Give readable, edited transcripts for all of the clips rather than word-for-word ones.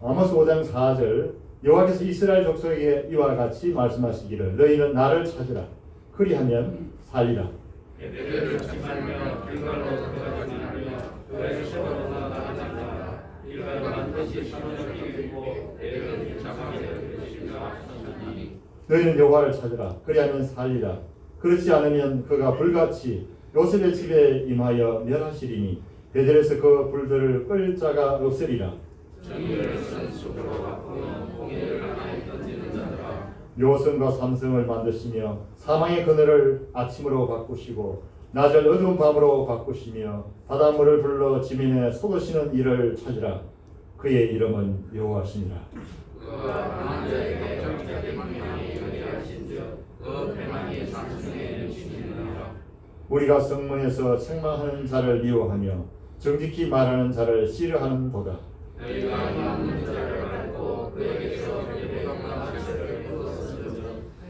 아모스 5장 4절 여호와께서 이스라엘 족속에게 이와 같이 말씀하시기를 너희는 나를 찾으라 그리하면 살리라. 예배를 지키며 길갈로 들어가지 않으며 그의 세월로 나아가자. 길갈은 반드시 사로잡히고 예배는 장막에 들으시리라 하셨나니 너희는 여호와를 찾으라 그리하면 살리라. 그렇지 않으면 그가 불같이 요셉의 집에 임하여 멸하시리니 베델에서 그 불들을 끌 자가 없으리라. 정의를 선수로 바꾸는 공의를 하나에 던지는 자들아. 묘성과 삼성을 만드시며 사망의 그늘을 아침으로 바꾸시고 낮을 어두운 밤으로 바꾸시며 바닷물을 불러 지면에 쏟으시는 이를 찾으라. 그의 이름은 여호와시니라. 그가 강한 자에게 정직하게 명령하니 의뢰하신즉 그 배만이 상승에 미치느니라. 우리가 성문에서 책망하는 자를 미워하며 정직히 말하는 자를 싫어하는 도다. 너희가 힘없는 자를 밟고 그에게서 예배당과 질서를 묻었으므로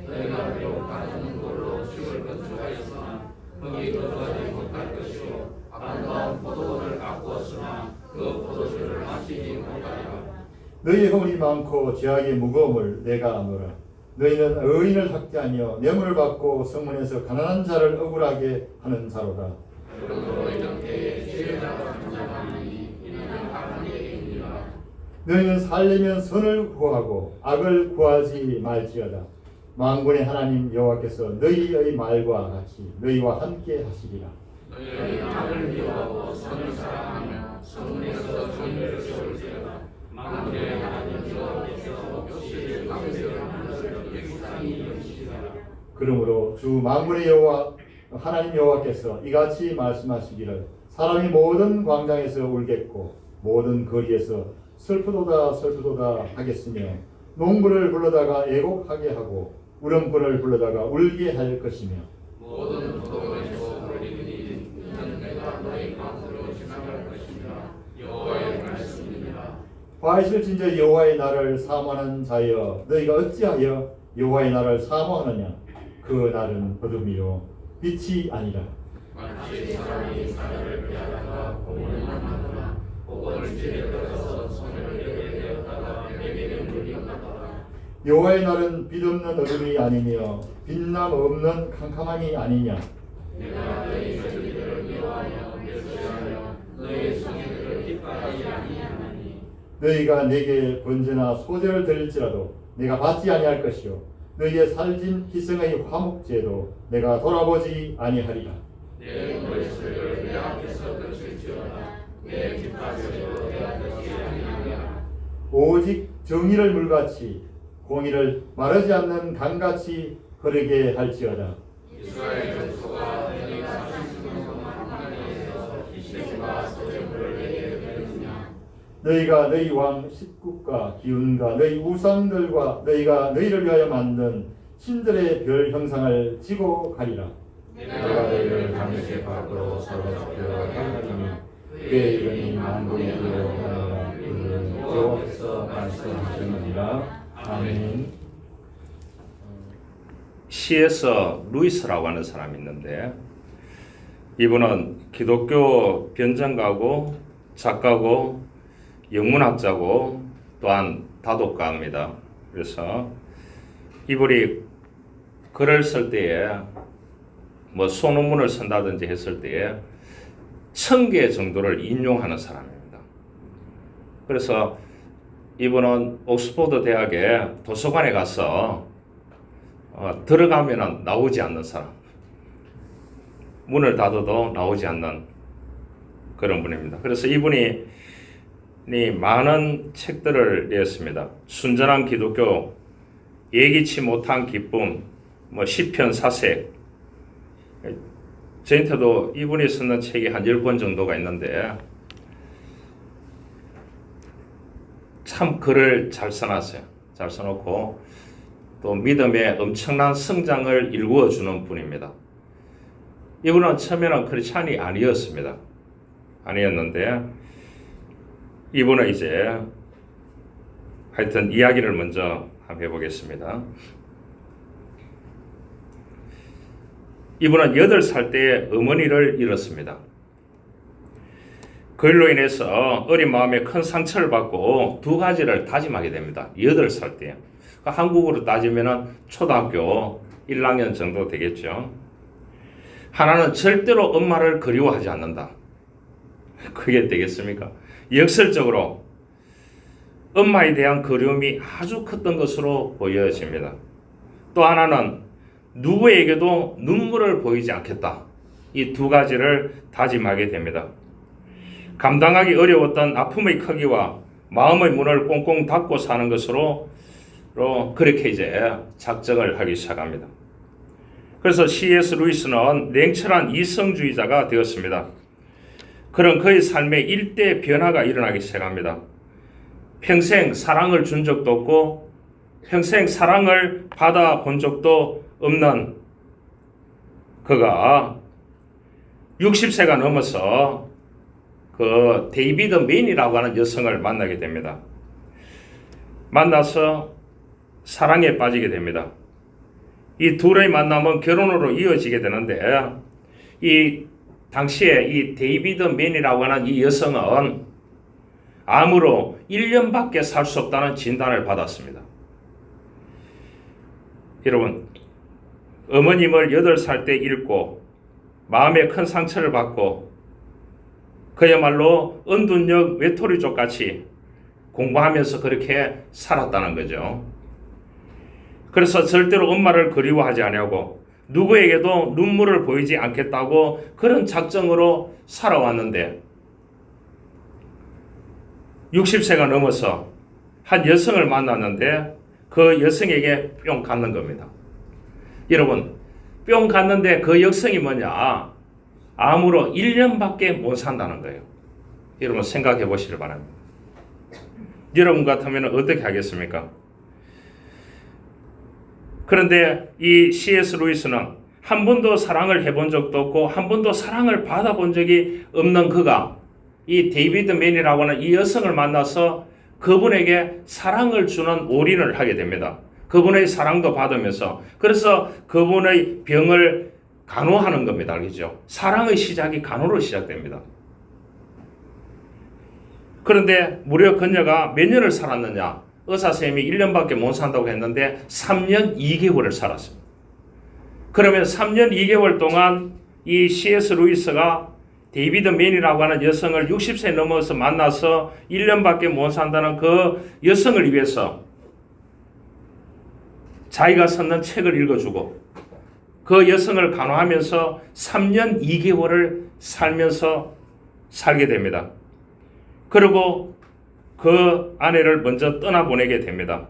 너희가 비록 가는 걸로 죽을 건축하였으나 거기 거주하지 못할 것이요 아름다운 포도원을 가꾸었으나 그 포도주를 마시지 못하리라. 너희의 허물이 많고 죄악의 무거움을 내가 아노라. 너희는 의인을 학대하며 뇌물을 받고 성문에서 가난한 자를 억울하게 하는 자로다. 그러므로 이런 때에 지혜자가 잠잠하니 이는 악한 얘기입니다. 너희는 살려면 선을 구하고 악을 구하지 말지어다. 만군의 하나님 여호와께서 너희의 말과 같이 너희와 함께 하시리라. 너희는 악을 미워하고 선을 사랑하며 성문에서 정의를 세울지어다. 만군의 하나님 여호와께서 역시 강세를 하는 것을 백상이 여기시리라. 그러므로 주 만군의 여호와 하나님 여호와께서 이같이 말씀하시기를 사람이 모든 광장에서 울겠고 모든 거리에서 슬프도다 슬프도다 하겠으며 농부를 불러다가 애곡하게 하고 울음꾼을 불러다가 울게 할 것이며 모든 포도원에서 울리니 이는 내가 너희 가운데로 지나갈 것이니라. 여호와의 말씀입니다. 과실진저 여호와의 날을 사모하는 자여 너희가 어찌하여 여호와의 날을 사모하느냐. 그 날은 어둠이요 빛이 아니라. 마치 사람이 사내를 피하다가 공을 만나거나 복원을 집에 들어서 손을 내게 되었다가 벽에 물리었다가. 여호와의 날은 빛없는 어둠이 아니며 빛남 없는 캄캄함이 아니냐. 내가 너희 저기들을 미워하여 멸시하여 너희 성의들을 기뻐하지 아니하나니. 너희가 내게 번제나 소제를 드릴지라도 내가 받지 아니할 것이요 너희의 살진 희생의 화목제도 내가 돌아보지 아니하리라. 내 머리털을 내 앞에서 거칠지어다. 내 깃발도 내 앞에서 아니하리라. 오직 정의를 물같이 공의를 마르지 않는 강같이 흐르게 할지어다. 이스라엘 족속아 너희가 40년 동안 하나님께서 희생과 소제물을 내게 드렸느냐. 너희가 너희 왕 십국과 기운과 너희 우상들과 너희가 너희를 위하여 만든 신들의 별 형상을 지고 가리라. 내가 너희를 당시 밖으로 사로잡혀 하나님이 그의 이름이 만군의 여호와라. 그는 여호와께서 말씀하시느니라. 아멘. C.S. 루이스라고 하는 사람이 있는데 이분은 기독교 변증가고 작가고 영문학자고 또한 다독가입니다. 그래서 이분이 글을 쓸 때에 뭐 소논문을 쓴다든지 했을 때에 1000개 정도를 인용하는 사람입니다. 그래서 이분은 옥스퍼드 대학의 도서관에 가서 들어가면 나오지 않는 사람, 문을 닫아도 나오지 않는 그런 분입니다. 그래서 이분이 많은 책들을 냈습니다. 순전한 기독교, 예기치 못한 기쁨, 시편 사색. 저한테도 이분이 쓰는 책이 한 10권 정도가 있는데 참 글을 잘 써놨어요. 잘 써놓고 또 믿음의 엄청난 성장을 일구어 주는 분입니다. 이분은 처음에는 크리스찬이 아니었습니다. 아니었는데 이분은 이제 하여튼 이야기를 먼저 한번 해보겠습니다. 이분은 8살 때 어머니를 잃었습니다. 그일로 인해서 어린 마음에 큰 상처를 받고 두 가지를 다짐하게 됩니다. 8살 때요. 한국으로 따지면 초등학교 1학년 정도 되겠죠. 하나는 절대로 엄마를 그리워하지 않는다. 그게 되겠습니까? 역설적으로 엄마에 대한 그리움이 아주 컸던 것으로 보여집니다. 또 하나는 누구에게도 눈물을 보이지 않겠다. 이 두 가지를 다짐하게 됩니다. 감당하기 어려웠던 아픔의 크기와 마음의 문을 꽁꽁 닫고 사는 것으로 그렇게 이제 작정을 하기 시작합니다. 그래서 C.S. 루이스는 냉철한 이성주의자가 되었습니다. 그런 그의 삶에 일대 변화가 일어나기 시작합니다. 평생 사랑을 준 적도 없고 평생 사랑을 받아본 적도 없는 그가 60세가 넘어서 그 데이비드 맨이라고 하는 여성을 만나게 됩니다. 만나서 사랑에 빠지게 됩니다. 이 둘의 만남은 결혼으로 이어지게 되는데 이 당시에 이 데이비드 맨이라고 하는 이 여성은 암으로 1년밖에 살 수 없다는 진단을 받았습니다. 여러분, 어머님을 8살 때 잃고 마음에 큰 상처를 받고 그야말로 은둔역 외톨이족 같이 공부하면서 그렇게 살았다는 거죠. 그래서 절대로 엄마를 그리워하지 않냐고 누구에게도 눈물을 보이지 않겠다고 그런 작정으로 살아왔는데 60세가 넘어서 한 여성을 만났는데 그 여성에게 뿅 갔는 겁니다. 여러분, 뿅 갔는데 그 여성이 뭐냐? 암으로 1년밖에 못 산다는 거예요. 여러분 생각해 보시길 바랍니다. 여러분 같으면 어떻게 하겠습니까? 그런데 이 C.S. 루이스는 한 번도 사랑을 해본 적도 없고 한 번도 사랑을 받아본 적이 없는 그가 이 데이비드 맨이라고 하는 이 여성을 만나서 그분에게 사랑을 주는 올인을 하게 됩니다. 그분의 사랑도 받으면서 그래서 그분의 병을 간호하는 겁니다. 알겠죠? 사랑의 시작이 간호로 시작됩니다. 그런데 무려 그녀가 몇 년을 살았느냐? 의사선생님이 1년밖에 못 산다고 했는데 3년 2개월을 살았습니다. 그러면 3년 2개월 동안 이 C.S. 루이스가 데이비드 맨이라고 하는 여성을 60세 넘어서 만나서 1년밖에 못 산다는 그 여성을 위해서 자기가 썼는 책을 읽어주고 그 여성을 간호하면서 3년 2개월을 살게 됩니다. 그리고 그 아내를 먼저 떠나보내게 됩니다.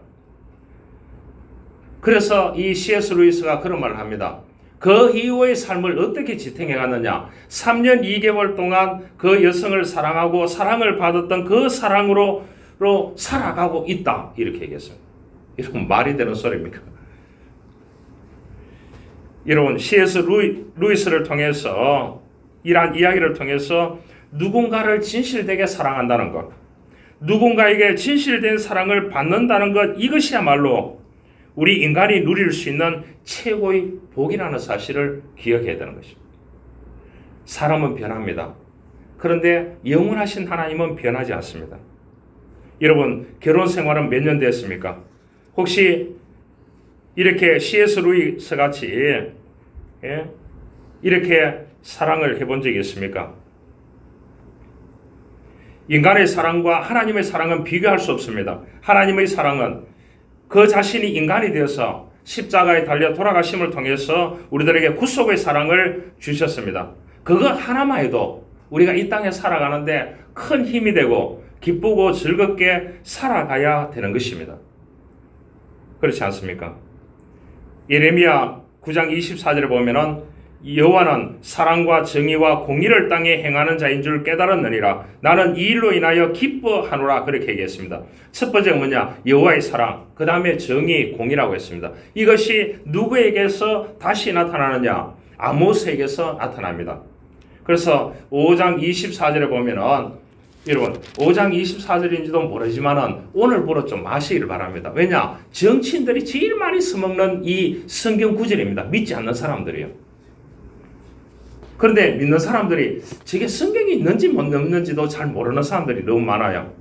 그래서 이 C.S. 루이스가 그런 말을 합니다. 그 이후의 삶을 어떻게 지탱해 갔느냐? 3년 2개월 동안 그 여성을 사랑하고 사랑을 받았던 그 사랑으로 살아가고 있다. 이렇게 얘기했습니다. 이런 말이 되는 소리입니까? 여러분, C.S. 루이스를 통해서 이러한 이야기를 통해서 누군가를 진실되게 사랑한다는 것, 누군가에게 진실된 사랑을 받는다는 것, 이것이야말로 우리 인간이 누릴 수 있는 최고의 복이라는 사실을 기억해야 되는 것입니다. 사람은 변합니다. 그런데 영원하신 하나님은 변하지 않습니다. 여러분, 결혼 생활은 몇 년 됐습니까? 혹시 이렇게 C.S. 루이스 같이 이렇게 사랑을 해본 적이 있습니까? 인간의 사랑과 하나님의 사랑은 비교할 수 없습니다. 하나님의 사랑은 그 자신이 인간이 되어서 십자가에 달려 돌아가심을 통해서 우리들에게 구속의 사랑을 주셨습니다. 그거 하나만 해도 우리가 이 땅에 살아가는데 큰 힘이 되고 기쁘고 즐겁게 살아가야 되는 것입니다. 그렇지 않습니까? 예레미야 9장 24절에 보면은 여호와는 사랑과 정의와 공의를 땅에 행하는 자인 줄 깨달았느니라. 나는 이 일로 인하여 기뻐하노라. 그렇게 얘기했습니다. 첫 번째가 뭐냐? 여호와의 사랑, 그 다음에 정의, 공의라고 했습니다. 이것이 누구에게서 다시 나타나느냐? 아모스에게서 나타납니다. 그래서 5장 24절에 보면은 여러분 5장 24절인지도 모르지만은 오늘부로 좀 아시기를 바랍니다. 왜냐? 정치인들이 제일 많이 써먹는 이 성경 구절입니다. 믿지 않는 사람들이요. 그런데 믿는 사람들이 저게 성경이 있는지 못 있는지도 잘 모르는 사람들이 너무 많아요.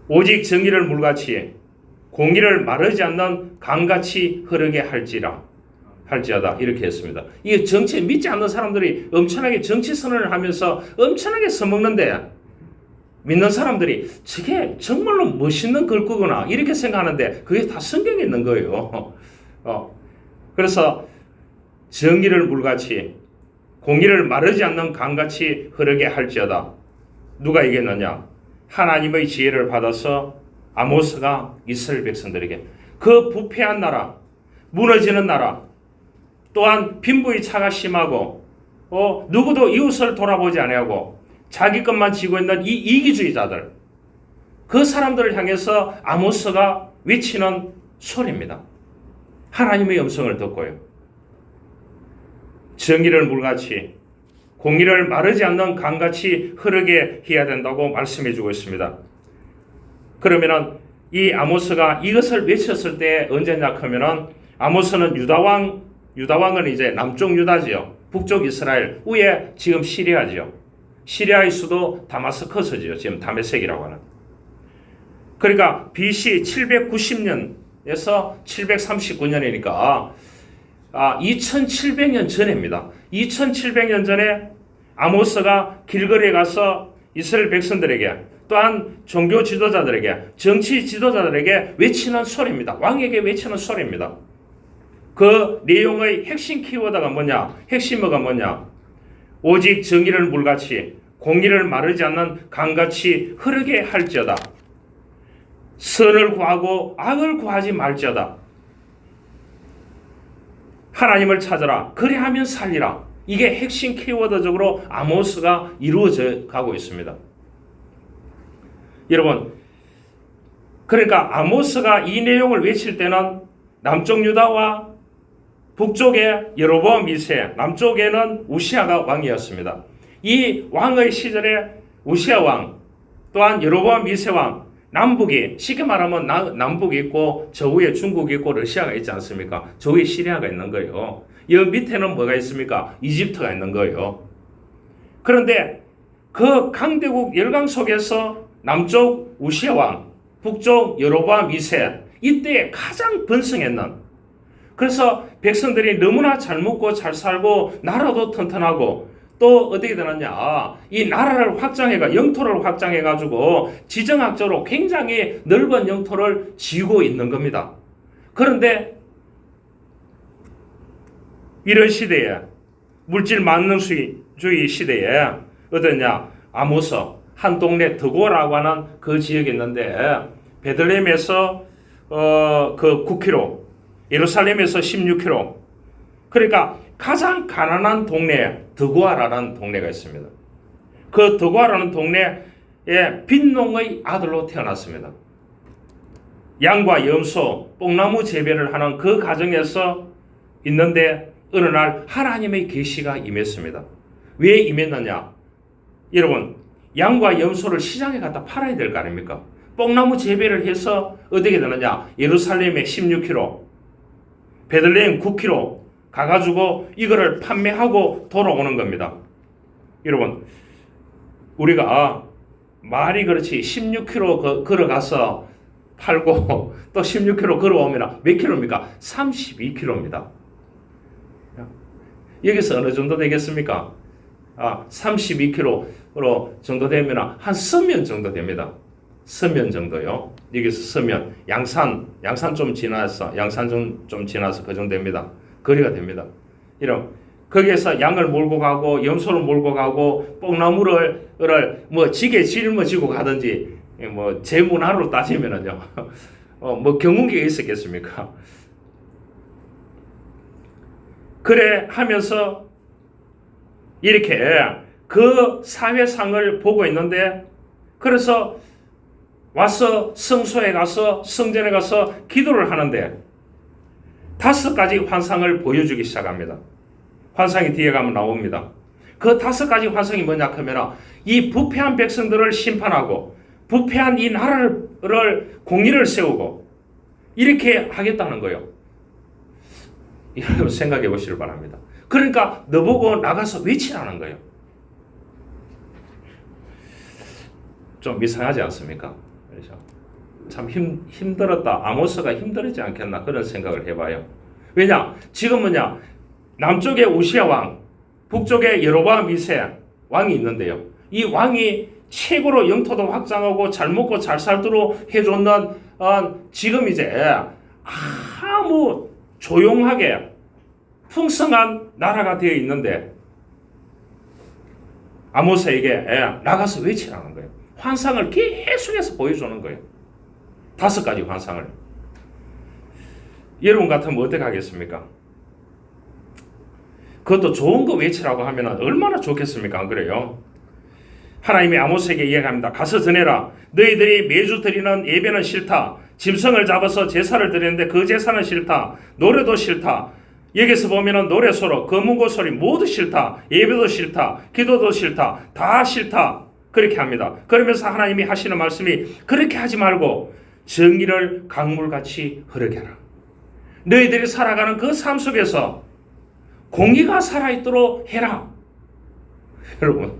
오직 정의를 물같이 공의를 마르지 않는 강같이 흐르게 할지어다 이렇게 했습니다. 이 정치 믿지 않는 사람들이 엄청나게 정치 선언을 하면서 엄청나게 써먹는데 믿는 사람들이 저게 정말로 멋있는 글귀구나 이렇게 생각하는데 그게 다 성경에 있는 거예요. 그래서 정의를 물같이 공의를 마르지 않는 강같이 흐르게 할지어다. 누가 얘기했느냐? 하나님의 지혜를 받아서 아모스가 이스라엘 백성들에게 그 부패한 나라, 무너지는 나라, 또한 빈부의 차가 심하고 누구도 이웃을 돌아보지 아니하고 자기 것만 지고 있는 이 이기주의자들, 그 사람들을 향해서 아모스가 외치는 소리입니다. 하나님의 음성을 듣고요. 정의를 물같이 공의를 마르지 않는 강같이 흐르게 해야 된다고 말씀해 주고 있습니다. 그러면은 이 아모스가 이것을 외쳤을 때 언제냐 하면은 아모스는 유다왕은 이제 남쪽 유다지요. 북쪽 이스라엘, 위에 지금 시리아지요. 시리아의 수도 다마스커스지요. 지금 다메섹이라고 하는. 그러니까 BC 790년에서 739년이니까 2700년 전입니다. 2700년 전에 아모스가 길거리에 가서 이스라엘 백성들에게 또한 종교 지도자들에게 정치 지도자들에게 외치는 소리입니다. 왕에게 외치는 소리입니다. 그 내용의 핵심 키워드가 뭐냐? 핵심어가 뭐냐? 오직 정의를 물같이 공의를 마르지 않는 강같이 흐르게 할지어다. 선을 구하고 악을 구하지 말지어다. 하나님을 찾아라. 그리하면 살리라. 이게 핵심 키워드적으로 아모스가 이루어져 가고 있습니다. 여러분, 그러니까 아모스가 이 내용을 외칠 때는 남쪽 유다와 북쪽에 여로보암 2세, 남쪽에는 우시아가 왕이었습니다. 이 왕의 시절에 우시아 왕, 또한 여로보암 2세 왕, 남북이 쉽게 말하면 남북이 있고 저 위에 중국이 있고 러시아가 있지 않습니까? 저 위에 시리아가 있는 거예요. 여 밑에는 뭐가 있습니까? 이집트가 있는 거예요. 그런데 그 강대국 열강 속에서 남쪽 우시아 왕, 북쪽 여로보암 2세 이때 가장 번성했는, 그래서 백성들이 너무나 잘 먹고 잘 살고 나라도 튼튼하고 또 어떻게 되느냐, 이 나라를 확장해가 영토를 확장해가지고 지정학적으로 굉장히 넓은 영토를 쥐고 있는 겁니다. 그런데 이런 시대에 물질 만능주의 시대에 어떠냐, 아모스 한 동네 드고라고 하는 그 지역이 있는데 베들레헴에서 그 9km, 예루살렘에서 16km, 그러니까 가장 가난한 동네에 드고아라는 동네가 있습니다. 그 드고아라는 동네에 빈농의 아들로 태어났습니다. 양과 염소, 뽕나무 재배를 하는 그 가정에서 있는데 어느 날 하나님의 계시가 임했습니다. 왜 임했느냐? 여러분, 양과 염소를 시장에 갖다 팔아야 될 거 아닙니까? 뽕나무 재배를 해서 어떻게 되느냐? 예루살렘에 16km, 베들레헴 9km 가가지고 이거를 판매하고 돌아오는 겁니다. 여러분, 우리가 말이 그렇지 16km 걸어가서 팔고 또 16km 걸어오면 몇 킬로입니까? 32km입니다. 여기서 어느 정도 되겠습니까? 32km로 정도 되면 한 서면 정도 됩니다. 서면 정도요. 여기서 서면, 양산 좀 지나서, 양산 좀 지나서 그 정도 됩니다. 거리가 됩니다. 이런 거기에서 양을 몰고 가고 염소를 몰고 가고 뽕나무를 뭐 지게 짊어지고 가든지, 뭐 제 문화로 따지면은요, 뭐 경운기가 있었겠습니까? 그래 하면서 이렇게 그 사회상을 보고 있는데, 그래서 와서 성소에 가서 성전에 가서 기도를 하는데 5가지 환상을 보여주기 시작합니다. 환상이 뒤에 가면 나옵니다. 그 5가지 환상이 뭐냐 하면 이 부패한 백성들을 심판하고 부패한 이 나라를 공의를 세우고 이렇게 하겠다는 거예요. 여러분 생각해 보시길 바랍니다. 그러니까 너보고 나가서 외치라는 거예요. 좀 이상하지 않습니까? 그렇죠? 참 힘들었다. 아모스가 힘들었지 않겠나 그런 생각을 해봐요. 왜냐? 지금은요 남쪽에 우시아 왕, 북쪽에 여로보암 2세 왕이 있는데요. 이 왕이 최고로 영토도 확장하고 잘 먹고 잘 살도록 해줬는 지금 이제 아무 조용하게 풍성한 나라가 되어 있는데 아모스에게 나가서 외치라는 거예요. 환상을 계속해서 보여주는 거예요. 5가지 환상을. 여러분 같으면 어떻게 하겠습니까? 그것도 좋은 거 외치라고 하면 얼마나 좋겠습니까? 안 그래요? 하나님이 아모스에게 이야기합니다. 가서 전해라. 너희들이 매주 드리는 예배는 싫다. 짐승을 잡아서 제사를 드리는데 그 제사는 싫다. 노래도 싫다. 여기서 보면은 노래 소리, 검은고 소리 모두 싫다. 예배도 싫다. 기도도 싫다. 다 싫다. 그렇게 합니다. 그러면서 하나님이 하시는 말씀이 그렇게 하지 말고 정의를 강물같이 흐르게 하라. 너희들이 살아가는 그 삶 속에서 공의가 살아있도록 해라. 여러분,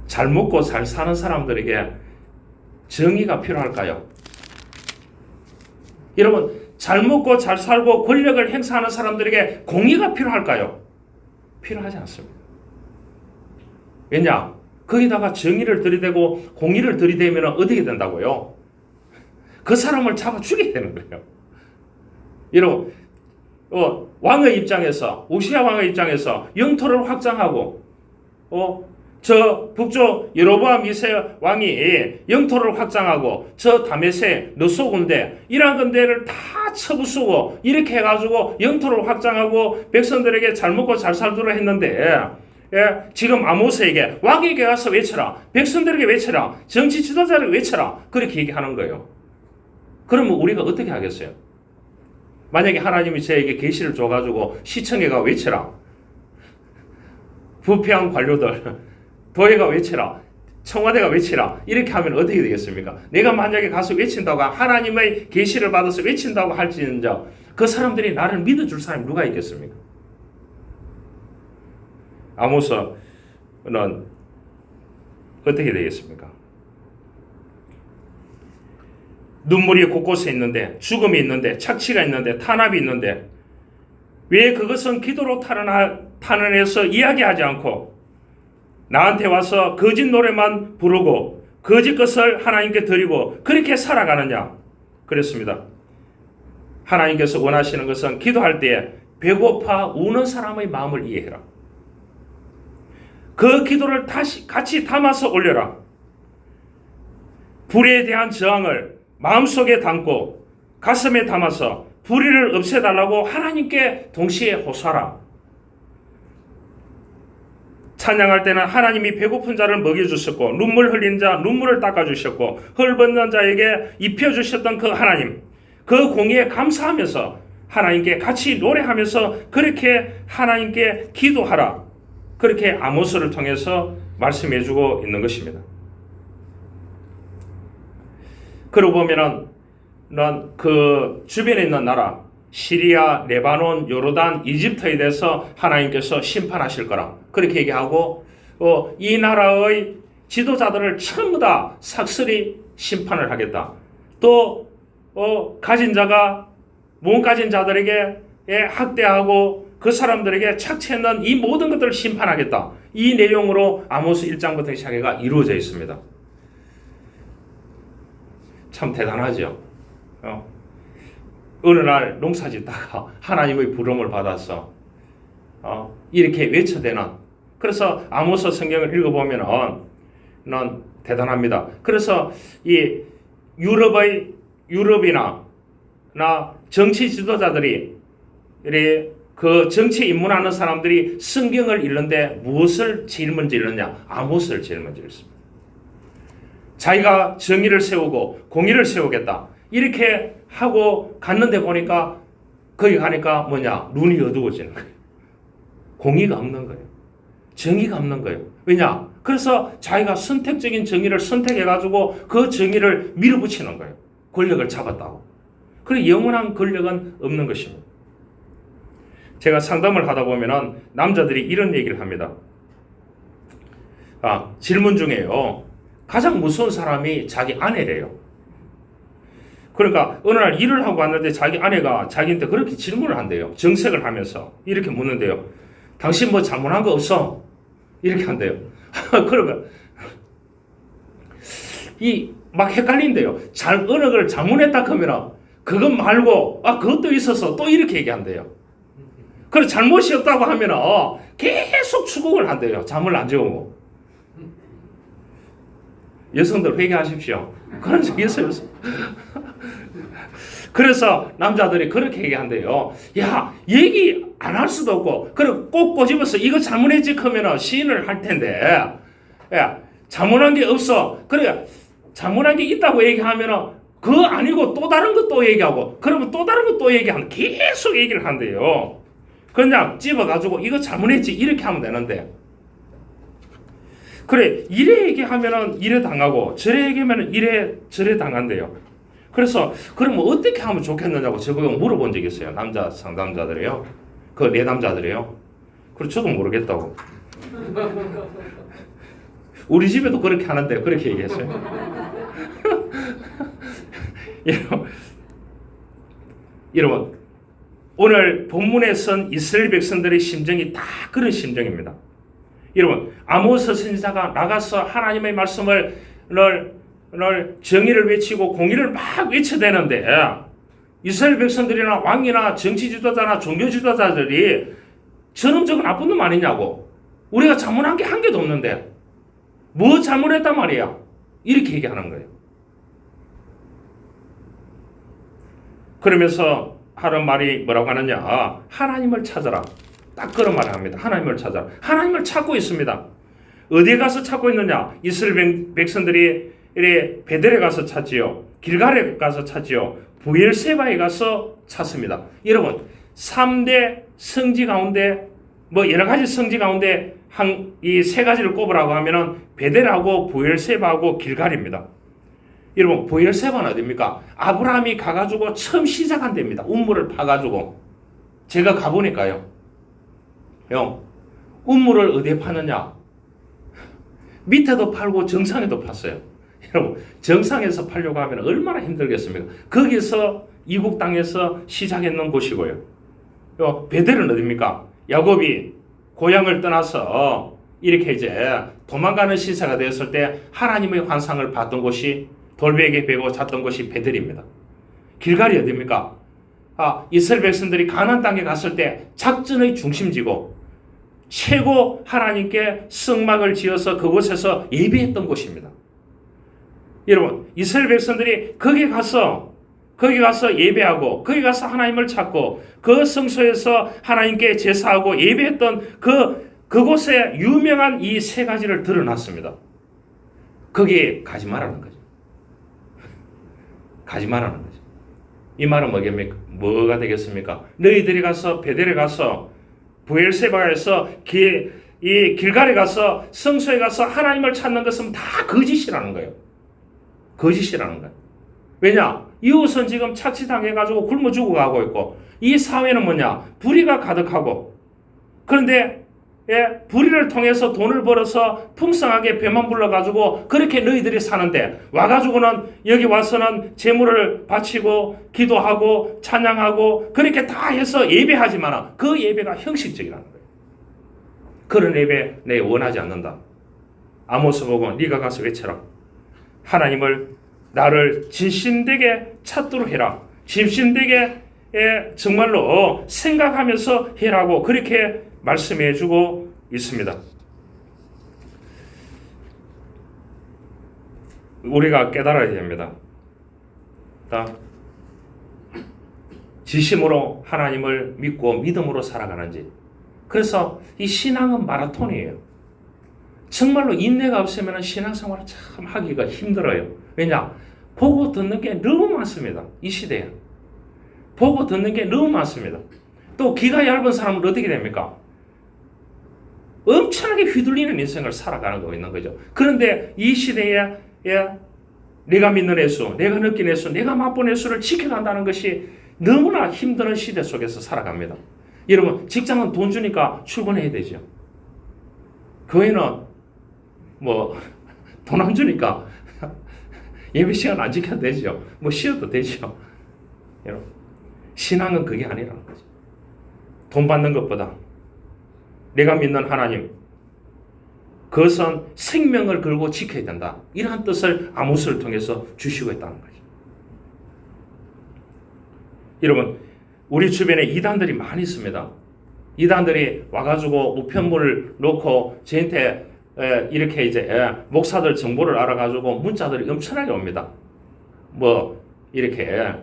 잘 먹고 잘 사는 사람들에게 정의가 필요할까요? 여러분, 잘 먹고 잘 살고 권력을 행사하는 사람들에게 공의가 필요할까요? 필요하지 않습니다. 왜냐? 거기다가 정의를 들이대고 공의를 들이대면 어떻게 된다고요? 그 사람을 잡아 죽이게 되는 거예요. 여러분, 왕의 입장에서, 우시아 왕의 입장에서 영토를 확장하고 저 북쪽 여로보암 2세 왕이 영토를 확장하고 저 다메섹 너소군데 이러한 데를 다 쳐부수고 이렇게 해가지고 영토를 확장하고 백성들에게 잘 먹고 잘 살도록 했는데 지금 아모스에게 왕에게 가서 외쳐라. 백성들에게 외쳐라. 정치 지도자를 외쳐라. 그렇게 얘기하는 거예요. 그러면 우리가 어떻게 하겠어요? 만약에 하나님이 저에게 계시를 줘가지고 시청에가 외쳐라. 부패한 관료들 도회가 외치라. 청와대가 외치라. 이렇게 하면 어떻게 되겠습니까? 내가 만약에 가서 외친다고 하나님의 계시를 받아서 외친다고 할지언정 그 사람들이 나를 믿어줄 사람이 누가 있겠습니까? 아모스는 어떻게 되겠습니까? 눈물이 곳곳에 있는데 죽음이 있는데 착취가 있는데 탄압이 있는데 왜 그것은 기도로 탄원해서 이야기하지 않고 나한테 와서 거짓 노래만 부르고 거짓 것을 하나님께 드리고 그렇게 살아가느냐? 그렇습니다. 하나님께서 원하시는 것은 기도할 때에 배고파 우는 사람의 마음을 이해해라. 그 기도를 다시 같이 담아서 올려라. 불의에 대한 저항을 마음속에 담고 가슴에 담아서 불의를 없애달라고 하나님께 동시에 호소하라. 찬양할 때는 하나님이 배고픈 자를 먹여주셨고 눈물 흘린 자 눈물을 닦아주셨고 헐벗는 자에게 입혀주셨던 그 하나님, 그 공의에 감사하면서 하나님께 같이 노래하면서 그렇게 하나님께 기도하라. 그렇게 아모스를 통해서 말씀해주고 있는 것입니다. 그러고 보면은 그 주변에 있는 나라 시리아, 레바논, 요르단, 이집트에 대해서 하나님께서 심판하실 거라 그렇게 얘기하고 이 나라의 지도자들을 전부 다 삭슬이 심판을 하겠다. 또 가진 자가 못 가진 자들에게 학대하고 그 사람들에게 착취했는 이 모든 것들을 심판하겠다. 이 내용으로 아모스 1장부터 시작해가 이루어져 있습니다. 참 대단하죠. 어느 날 농사 짓다가 하나님의 부름을 받아서 이렇게 외쳐대는, 그래서 아모스 성경을 읽어보면 는 대단합니다. 그래서 이 유럽이나 정치 지도자들이 그 정치에 입문하는 사람들이 성경을 읽는데 무엇을 제일 먼저 읽느냐? 아모스를 제일 먼저 읽습니다. 자기가 정의를 세우고 공의를 세우겠다 이렇게 하고 갔는데 보니까 거기 가니까 뭐냐? 눈이 어두워지는 거예요. 공의가 없는 거예요. 정의가 없는 거예요. 왜냐? 그래서 자기가 선택적인 정의를 선택해가지고 그 정의를 밀어붙이는 거예요. 권력을 잡았다고. 그리고 영원한 권력은 없는 것입니다. 제가 상담을 하다 보면은 남자들이 이런 얘기를 합니다. 질문 중에요. 가장 무서운 사람이 자기 아내래요. 그러니까 어느 날 일을 하고 왔는데 자기 아내가 자기한테 그렇게 질문을 한대요. 정색을 하면서 이렇게 묻는데요. 당신 뭐 잘못한 거 없어? 이렇게 한대요. 그러면 막 헷갈린대요. 어느 걸 잘못했다 하면 그것 말고 그것도 있어서 또 이렇게 얘기한대요. 그리고 잘못이 없다고 하면 계속 추궁을 한대요. 잠을 안 재우고. 여성들 회개하십시오. 그런 적이 있어요. 그래서 남자들이 그렇게 얘기한대요. 야, 얘기 안 할 수도 없고, 그리고 꼭 꼬집어서 이거 잘못했지 하면 시인을 할 텐데, 야, 잘못한 게 없어. 그래, 잘못한 게 있다고 얘기하면 그거 아니고 또 다른 거 또 얘기하고, 그러면 또 다른 거 또 얘기하는, 계속 얘기를 한대요. 그냥 집어가지고 이거 잘못했지 이렇게 하면 되는데, 그래, 이래 얘기하면은 이래 당하고 저래 얘기하면은 이래 저래 당한대요. 그래서 그럼 뭐 어떻게 하면 좋겠느냐고 저보고 물어본 적이 있어요. 남자 상담자들이요. 그 내담자들이요. 그래 저도 모르겠다고. 우리 집에도 그렇게 하는데 그렇게 얘기했어요. 여러분 오늘 본문에 선 이스라엘 백성들의 심정이 다 그런 심정입니다. 여러분 아모스 선지자가 나가서 하나님의 말씀을 정의를 외치고 공의를 막 외쳐대는데 이스라엘 백성들이나 왕이나 정치 지도자나 종교 지도자들이 저놈 저거 나쁜 놈 아니냐고, 우리가 잘못한 게 한 개도 없는데 뭐 잘못했단 말이야, 이렇게 얘기하는 거예요. 그러면서 하는 말이 뭐라고 하느냐, 하나님을 찾아라. 딱 그런 말을 합니다. 하나님을 찾아라. 하나님을 찾고 있습니다. 어디에 가서 찾고 있느냐, 이스라엘 백성들이 베델에 가서 찾지요, 길갈에 가서 찾지요, 부엘세바에 가서 찾습니다. 여러분 3대 성지 가운데 뭐 여러 가지 성지 가운데 이 세 가지를 꼽으라고 하면은 베델하고 부엘세바하고 길갈입니다. 여러분 부엘세바는 어디입니까? 아브라함이 가가지고 처음 시작한 데입니다. 우물을 파가지고. 제가 가보니까요, 우물을 어디에 파느냐, 밑에도 팔고 정상에도 팠어요. 여러분 정상에서 팔려고 하면 얼마나 힘들겠습니까? 거기서 이국 땅에서 시작했는 곳이고요. 베델은 어디입니까? 야곱이 고향을 떠나서 이렇게 이제 도망가는 시세가 되었을 때 하나님의 환상을 봤던 곳이, 돌베개 베고 잤던 곳이 베델입니다. 길갈이 어디입니까? 이스라엘 백성들이 가나안 땅에 갔을 때 작전의 중심지고 최고 하나님께 성막을 지어서 그곳에서 예배했던 곳입니다. 여러분 이스라엘 백성들이 거기 가서 예배하고 거기 가서 하나님을 찾고 그 성소에서 하나님께 제사하고 예배했던 그곳에 유명한 이 세 가지를 드러났습니다. 거기에 가지 말라는 거죠. 가지 말라는 거죠. 이 말은 뭐가 되겠습니까? 너희들이 가서 베델에 가서 부엘세바에서 이 길갈에 가서 성소에 가서 하나님을 찾는 것은 다 거짓이라는 거예요. 거짓이라는 거예요. 왜냐? 이웃은 지금 착취당해가지고 굶어 죽어가고 있고, 이 사회는 뭐냐? 불의가 가득하고, 그런데 불의를 통해서 돈을 벌어서 풍성하게 배만 불러가지고 그렇게 너희들이 사는데, 와가지고는 여기 와서는 제물을 바치고 기도하고 찬양하고 그렇게 다 해서 예배하지만 그 예배가 형식적이라는 거예요. 그런 예배 내 원하지 않는다. 아모스 보고 네가 가서 외쳐라. 하나님을, 나를 진심되게 찾도록 해라. 진심되게 정말로 생각하면서 해라고 그렇게 말씀해 주고 있습니다. 우리가 깨달아야 됩니다. 진심으로 하나님을 믿고 믿음으로 살아가는지. 그래서 이 신앙은 마라톤이에요. 정말로 인내가 없으면 신앙생활을 참 하기가 힘들어요. 왜냐? 보고 듣는 게 너무 많습니다. 이 시대에. 보고 듣는 게 너무 많습니다. 또 귀가 얇은 사람은 어떻게 됩니까? 엄청나게 휘둘리는 인생을 살아가는 거 있는 거죠. 그런데 이 시대에 내가 믿는 예수, 내가 느낀 예수, 내가 맛본 예수를 지켜간다는 것이 너무나 힘든 시대 속에서 살아갑니다. 여러분 직장은 돈 주니까 출근해야 되죠. 교회는 뭐 돈 안 주니까 예배 시간 안 지켜도 되죠. 뭐 쉬어도 되죠. 여러분 신앙은 그게 아니라는 거죠. 돈 받는 것보다 내가 믿는 하나님 그것은 생명을 걸고 지켜야 된다. 이러한 뜻을 아모스를 통해서 주시고 있다는 거죠. 여러분 우리 주변에 이단들이 많이 있습니다. 이단들이 와가지고 우편물을 놓고 저한테 이렇게 이제 목사들 정보를 알아가지고 문자들이 엄청나게 옵니다. 뭐 이렇게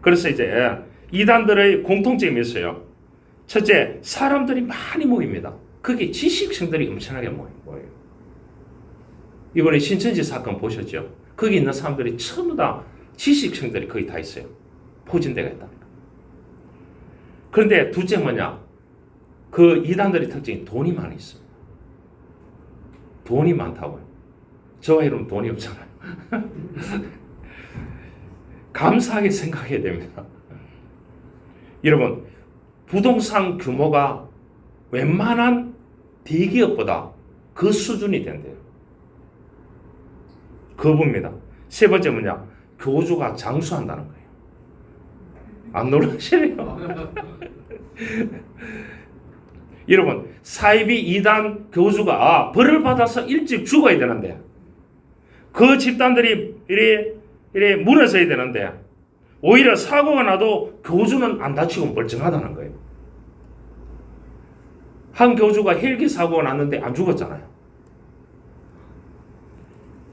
그래서 이제 이단들의 공통점이 있어요. 첫째, 사람들이 많이 모입니다. 그게 지식층들이 엄청나게 모여요. 이번에 신천지 사건 보셨죠? 거기 있는 사람들이 전부 다 지식층들이 거의 다 있어요. 포진대가 있다니까. 그런데 둘째 뭐냐? 그 이단들의 특징이 돈이 많이 있습니다. 돈이 많다고요. 저와 여러분 돈이 없잖아요. 감사하게 생각해야 됩니다. 여러분 부동산 규모가 웬만한 대기업보다 그 수준이 된대요. 그겁니다. 세 번째 뭐냐? 교주가 장수한다는 거예요. 안 놀라시네요. 여러분 사이비 이단 교주가 벌을 받아서 일찍 죽어야 되는데 그 집단들이 이래 무너져야 되는데 오히려 사고가 나도 교주는 안 다치고 멀쩡하다는 거예요. 한 교주가 헬기 사고가 났는데 안 죽었잖아요.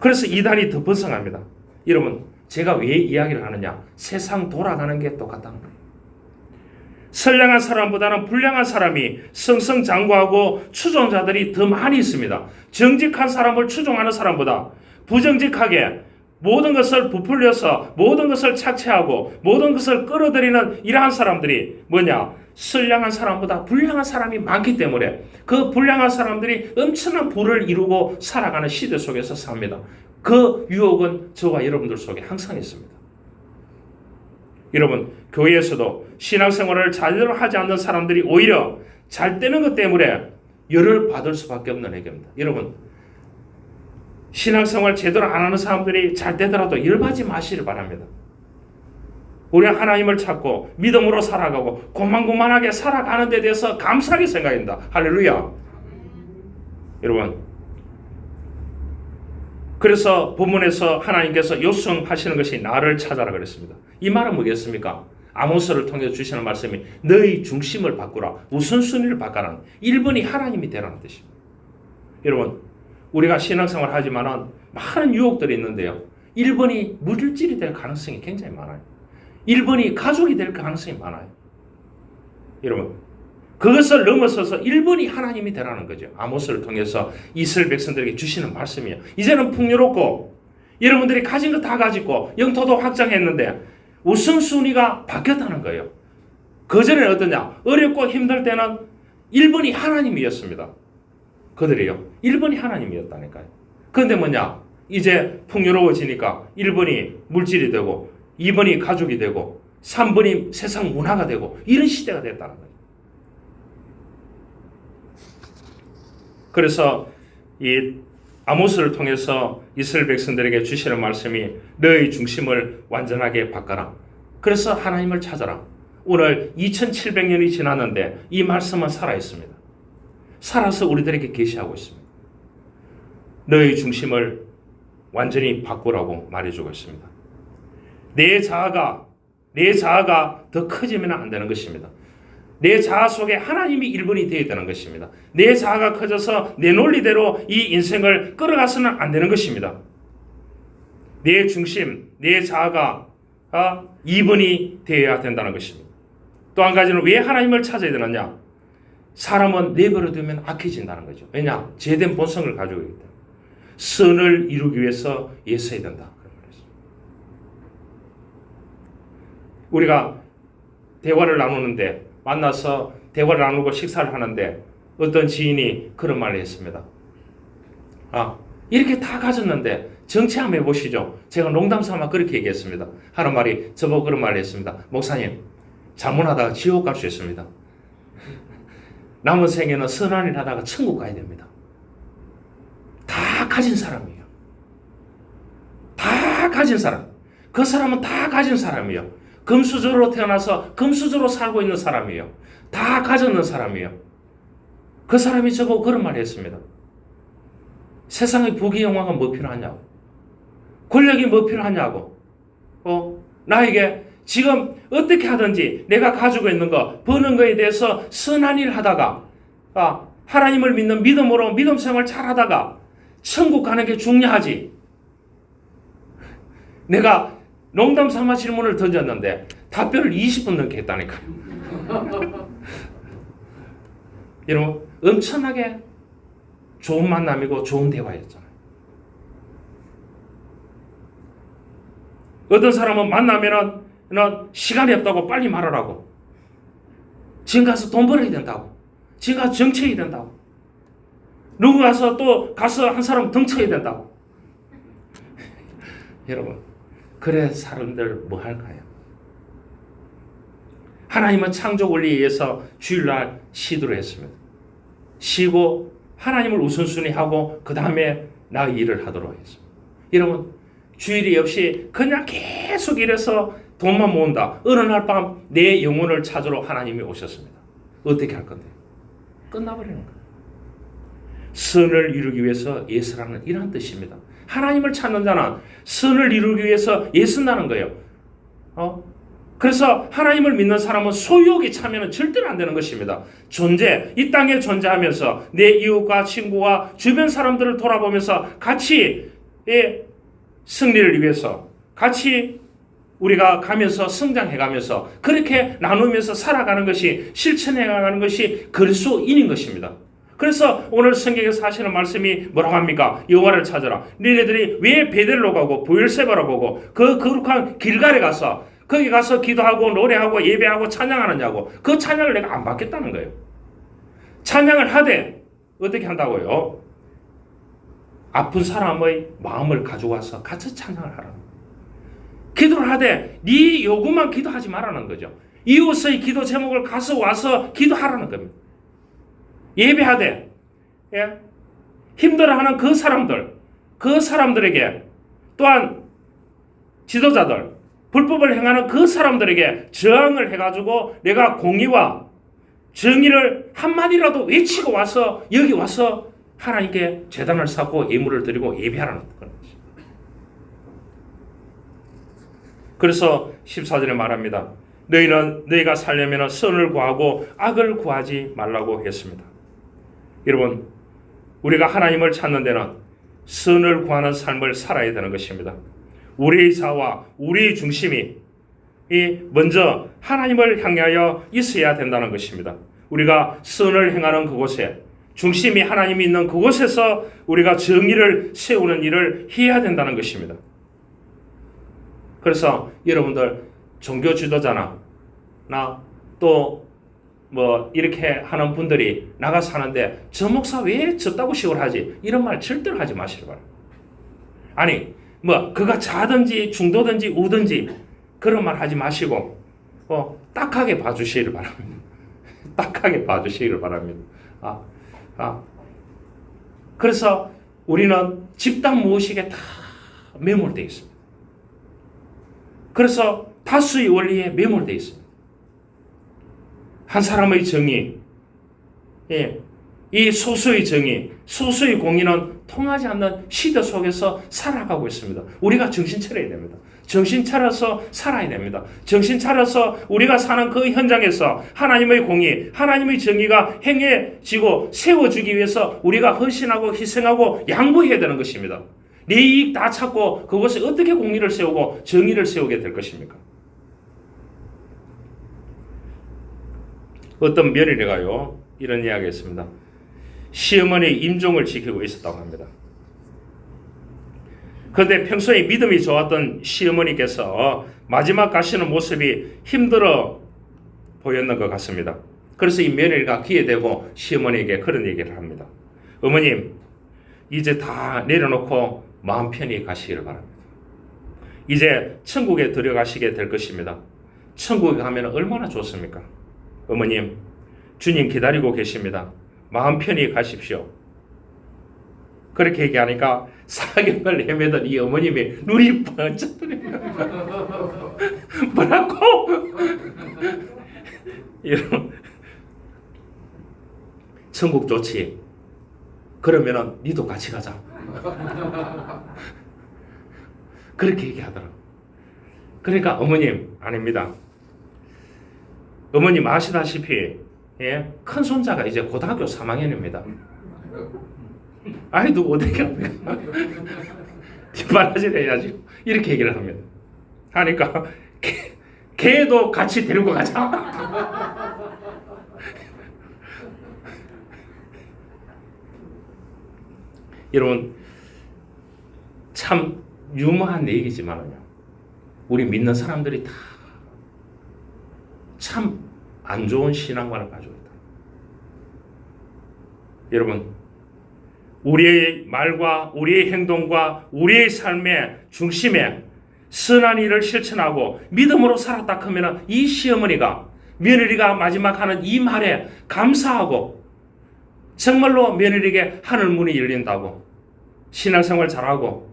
그래서 이단이 더 번성합니다. 여러분 제가 왜 이야기를 하느냐? 세상 돌아가는 게 똑같다는 거예요. 선량한 사람보다는 불량한 사람이 승승장구하고 추종자들이 더 많이 있습니다. 정직한 사람을 추종하는 사람보다 부정직하게 모든 것을 부풀려서 모든 것을 착취하고 모든 것을 끌어들이는 이러한 사람들이 뭐냐? 선량한 사람보다 불량한 사람이 많기 때문에 그 불량한 사람들이 엄청난 부를 이루고 살아가는 시대 속에서 삽니다. 그 유혹은 저와 여러분들 속에 항상 있습니다. 여러분 교회에서도 신앙생활을 제대로 하지 않는 사람들이 오히려 잘 되는 것 때문에 열을 받을 수밖에 없는 얘기입니다. 여러분 신앙생활 제대로 안 하는 사람들이 잘 되더라도 열받지 마시길 바랍니다. 우리 하나님을 찾고 믿음으로 살아가고 고만고만하게 살아가는 데 대해서 감사하게 생각합니다. 할렐루야. 여러분 그래서 본문에서 하나님께서 요청하시는 것이 나를 찾아라 그랬습니다. 이 말은 뭐겠습니까? 아모스를 통해 주시는 말씀이 너희 중심을 바꾸라. 우선순위를 바꿔라. 1번이 하나님이 되라는 뜻입니다. 여러분 우리가 신앙생활을 하지만은 많은 유혹들이 있는데요. 1번이 물질이 될 가능성이 굉장히 많아요. 1번이 가족이 될 가능성이 많아요. 여러분 그것을 넘어서서 1번이 하나님이 되라는 거죠. 아모스를 통해서 이스라엘 백성들에게 주시는 말씀이에요. 이제는 풍요롭고 여러분들이 가진 거 다 가지고 영토도 확장했는데 우선순위가 바뀌었다는 거예요. 그전에는 어떠냐? 어렵고 힘들 때는 1번이 하나님이었습니다. 그들이요. 1번이 하나님이었다니까요. 그런데 뭐냐? 이제 풍요로워지니까 1번이 물질이 되고 2번이 가족이 되고 3번이 세상 문화가 되고 이런 시대가 됐다는 거예요. 그래서 이 아모스를 통해서 이스라엘 백성들에게 주시는 말씀이 너희 중심을 완전하게 바꿔라. 그래서 하나님을 찾아라. 오늘 2700년이 지났는데 이 말씀은 살아있습니다. 살아서 우리들에게 계시하고 있습니다. 너희 중심을 완전히 바꾸라고 말해주고 있습니다. 내 자아가 더 커지면 안 되는 것입니다. 내 자아 속에 하나님이 1번이 되어야 되는 것입니다. 내 자아가 커져서 내 논리대로 이 인생을 끌어가서는 안 되는 것입니다. 내 중심, 내 자아가 2번이 되어야 된다는 것입니다. 또 한 가지는 왜 하나님을 찾아야 되느냐? 사람은 내버려 두면 악해진다는 거죠. 왜냐? 죄된 본성을 가지고 있기 때문에. 선을 이루기 위해서 애써야 된다. 우리가 대화를 나누는데 만나서 대화를 나누고 식사를 하는데 어떤 지인이 그런 말을 했습니다. 이렇게 다 가졌는데 정치 한번 해보시죠. 제가 농담 삼아 그렇게 얘기했습니다. 하는 말이 저보고 그런 말을 했습니다. 목사님, 자문하다가 지옥 갈 수 있습니다. 남은 생에는 선한 일 하다가 천국 가야 됩니다. 다 가진 사람이에요. 다 가진 사람. 그 사람은 다 가진 사람이에요. 금수저로 태어나서 금수저로 살고 있는 사람이에요. 다 가졌는 사람이에요. 그 사람이 저보고 그런 말을 했습니다. 세상의 부귀 영화가 뭐 필요하냐고. 권력이 뭐 필요하냐고. 나에게 지금 어떻게 하든지 내가 가지고 있는 거, 버는 거에 대해서 선한 일 하다가, 하나님을 믿는 믿음으로 믿음 생활 잘 하다가 천국 가는 게 중요하지. 내가 농담 삼아 질문을 던졌는데 답변을 20분 넘게 했다니까. 여러분, 엄청나게 좋은 만남이고 좋은 대화였잖아요. 어떤 사람은 만나면은 시간이 없다고 빨리 말하라고. 지금 가서 돈 벌어야 된다고. 지금 가서 정치해야 된다고. 누구 가서 또 가서 한 사람 덩쳐야 된다고. 여러분, 그래 사람들 뭐 할까요? 하나님은 창조 원리에 의해서 주일날 쉬도록 했습니다. 쉬고 하나님을 우선순위 하고 그 다음에 나의 일을 하도록 했습니다. 여러분, 주일이 없이 그냥 계속 일해서 돈만 모은다. 어느 날 밤 내 영혼을 찾으러 하나님이 오셨습니다. 어떻게 할 건데? 끝나버리는 거예요. 선을 이루기 위해서 예수라는 이런 뜻입니다. 하나님을 찾는 자는 선을 이루기 위해서 예쓴다는 거예요. 그래서 하나님을 믿는 사람은 소유욕이 차면 절대로 안 되는 것입니다. 이 땅에 존재하면서 내 이웃과 친구와 주변 사람들을 돌아보면서 같이 승리를 위해서 같이 우리가 가면서 성장해가면서 그렇게 나누면서 살아가는 것이 실천해가는 것이 그리스도인인 것입니다. 그래서 오늘 성경에서 하시는 말씀이 뭐라고 합니까? 여호와를 찾아라. 너희들이 왜 베델로 가고 보엘세바로 가고 그 거룩한 길갈에 가서 거기 가서 기도하고 노래하고 예배하고 찬양하느냐고. 그 찬양을 내가 안 받겠다는 거예요. 찬양을 하되 어떻게 한다고요? 아픈 사람의 마음을 가져와서 같이 찬양을 하라는 거예요. 기도를 하되 네 요구만 기도하지 말라는 거죠. 이웃의 기도 제목을 가서 와서 기도하라는 겁니다. 예배하되 힘들어하는 그 사람들에게 또한 지도자들 불법을 행하는 그 사람들에게 저항을 해가지고 내가 공의와 정의를 한마디라도 외치고 와서 여기 와서 하나님께 제단을 쌓고 예물을 드리고 예배하라는 거예요. 그래서 14절에 말합니다. 너희가 살려면 선을 구하고 악을 구하지 말라고 했습니다. 여러분, 우리가 하나님을 찾는 데는 선을 구하는 삶을 살아야 되는 것입니다. 우리의 자와 우리의 중심이 먼저 하나님을 향하여 있어야 된다는 것입니다. 우리가 선을 행하는 그곳에 중심이 하나님이 있는 그곳에서 우리가 정의를 세우는 일을 해야 된다는 것입니다. 그래서 여러분들 종교 지도자나 또 뭐 이렇게 하는 분들이 나가서 하는데 저 목사 왜 저따구 식으로 하지? 이런 말 절대로 하지 마시기 바랍니다. 아니 뭐 그가 좌든지 중도든지 우든지 그런 말 하지 마시고 딱하게 봐주시기를 바랍니다. 딱하게 봐주시기를 바랍니다. 그래서 우리는 집단 무의식에 다 매몰되어 있습니다. 그래서 다수의 원리에 매몰되어 있습니다. 한 사람의 정의, 이 소수의 정의, 소수의 공의는 통하지 않는 시대 속에서 살아가고 있습니다. 우리가 정신 차려야 됩니다. 정신 차려서 살아야 됩니다. 정신 차려서 우리가 사는 그 현장에서 하나님의 공의, 하나님의 정의가 행해지고 세워주기 위해서 우리가 헌신하고 희생하고 양보해야 되는 것입니다. 내 이익 다 찾고 그것에 어떻게 공의를 세우고 정의를 세우게 될 것입니까? 어떤 며느리가요 이런 이야기 했습니다. 시어머니 임종을 지키고 있었다고 합니다. 그런데 평소에 믿음이 좋았던 시어머니께서 마지막 가시는 모습이 힘들어 보였는 것 같습니다. 그래서 이 며느리가 귀에 대고 시어머니에게 그런 얘기를 합니다. 어머님, 이제 다 내려놓고 마음 편히 가시기를 바랍니다. 이제 천국에 들어가시게 될 것입니다. 천국에 가면 얼마나 좋습니까? 어머님, 주님 기다리고 계십니다. 마음 편히 가십시오. 그렇게 얘기하니까 사경을 헤매던 이 어머님이 눈이 번쩍 뜨네요. 뭐라고? 이런 천국 좋지. 그러면은 니도 같이 가자. 그렇게 얘기하더라고. 그러니까 어머님 아닙니다. 어머님 아시다시피 큰 손자가 이제 고등학교 3학년입니다. 아이 누구 어떻게 합니까? 뒷바라지를 해야지. 이렇게 얘기를 합니다. 하니까 걔도 같이 데리고 가자. 여러분 참 유머한 얘기지만요. 우리 믿는 사람들이 다 참 안 좋은 신앙관을 가지고 있다. 여러분 우리의 말과 우리의 행동과 우리의 삶의 중심에 선한 일을 실천하고 믿음으로 살았다 하면 이 시어머니가 며느리가 마지막 하는 이 말에 감사하고 정말로 며느리에게 하늘 문이 열린다고 신앙생활 잘하고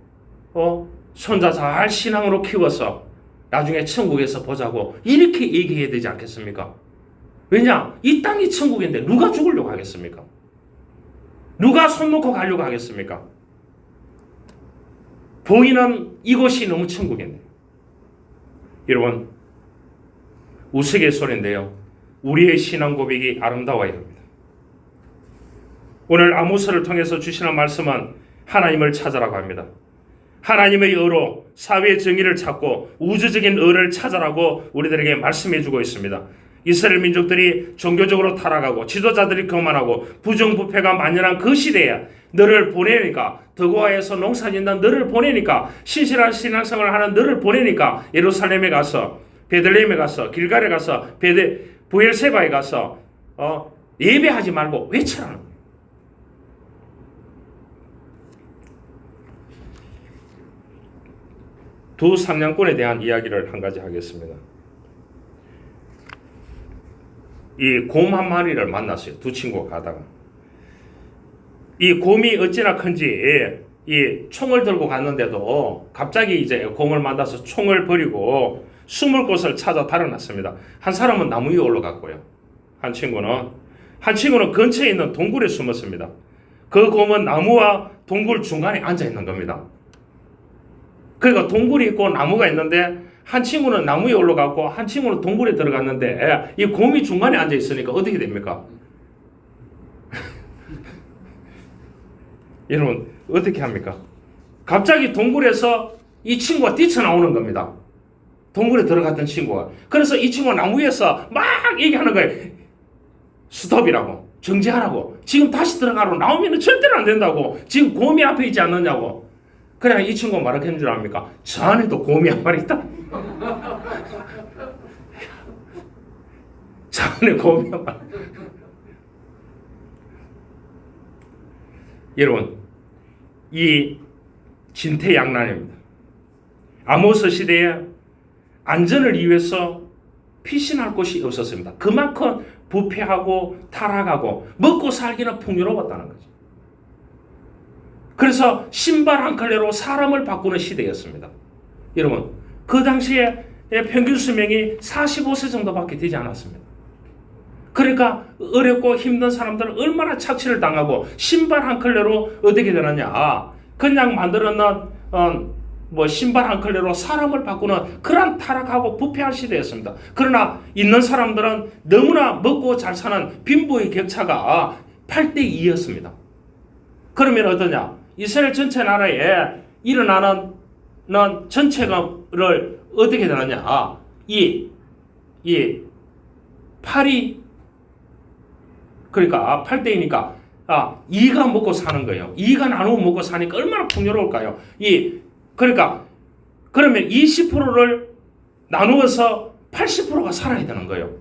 손자 잘 신앙으로 키워서 나중에 천국에서 보자고 이렇게 얘기해야 되지 않겠습니까? 왜냐? 이 땅이 천국인데 누가 죽으려고 하겠습니까? 누가 손 놓고 가려고 하겠습니까? 보이는 이곳이 너무 천국인데. 여러분 우스갯소리인데요. 우리의 신앙 고백이 아름다워야 합니다. 오늘 아모스를 통해서 주시는 말씀은 하나님을 찾아라고 합니다. 하나님의 의로 사회의 정의를 찾고 우주적인 의를 찾아라고 우리들에게 말씀해 주고 있습니다. 이스라엘 민족들이 종교적으로 타락하고 지도자들이 거만하고 부정부패가 만연한 그 시대에 너를 보내니까 더고아에서 농사짓는 너를 보내니까 신실한 신앙생활을 하는 너를 보내니까 예루살렘에 가서 베들레헴에 가서 길갈에 가서 부엘세바에 가서 예배하지 말고 외쳐라는 거예요. 두 상냥꾼에 대한 이야기를 한 가지 하겠습니다. 이 곰 한 마리를 만났어요. 두 친구가 가다가 이 곰이 어찌나 큰지 이 총을 들고 갔는데도 갑자기 이제 곰을 만나서 총을 버리고 숨을 곳을 찾아 달아났습니다. 한 사람은 나무 위에 올라갔고요. 한 친구는 근처에 있는 동굴에 숨었습니다. 그 곰은 나무와 동굴 중간에 앉아 있는 겁니다. 그러니까 동굴이 있고 나무가 있는데 한 친구는 나무에 올라갔고 한 친구는 동굴에 들어갔는데 이 곰이 중간에 앉아 있으니까 어떻게 됩니까? 여러분 어떻게 합니까? 갑자기 동굴에서 이 친구가 뛰쳐나오는 겁니다. 동굴에 들어갔던 친구가. 그래서 이 친구가 나무 위에서 막 얘기하는 거예요. 스톱이라고. 정지하라고. 지금 다시 들어가라고. 나오면 절대로 안 된다고. 지금 곰이 앞에 있지 않느냐고. 그래 이 친구가 뭐라고 했는 줄 압니까? 저 안에도 곰이 한 마리 있다. 저 안에 곰이 한 마리. 여러분 이 진퇴양난입니다. 아모스 시대에 안전을 위해서 피신할 곳이 없었습니다. 그만큼 부패하고 타락하고 먹고 살기는 풍요로웠다는 거죠. 그래서 신발 한 켤레로 사람을 바꾸는 시대였습니다. 여러분 그 당시에 평균 수명이 45세 정도밖에 되지 않았습니다. 그러니까 어렵고 힘든 사람들은 얼마나 착취를 당하고 신발 한 켤레로 어떻게 되느냐. 그냥 만들어놓은 신발 한 켤레로 사람을 바꾸는 그런 타락하고 부패한 시대였습니다. 그러나 있는 사람들은 너무나 먹고 잘 사는 빈부의 격차가 8대2였습니다. 그러면 어떠냐? 이스라엘 전체 나라에 일어나는 전체를 어떻게 되느냐? 이 8이 그러니까 8대이니까 2가 먹고 사는 거예요. 2가 나누고 먹고 사니까 얼마나 풍요로울까요? 그러니까 그러면 20%를 나누어서 80%가 살아야 되는 거예요.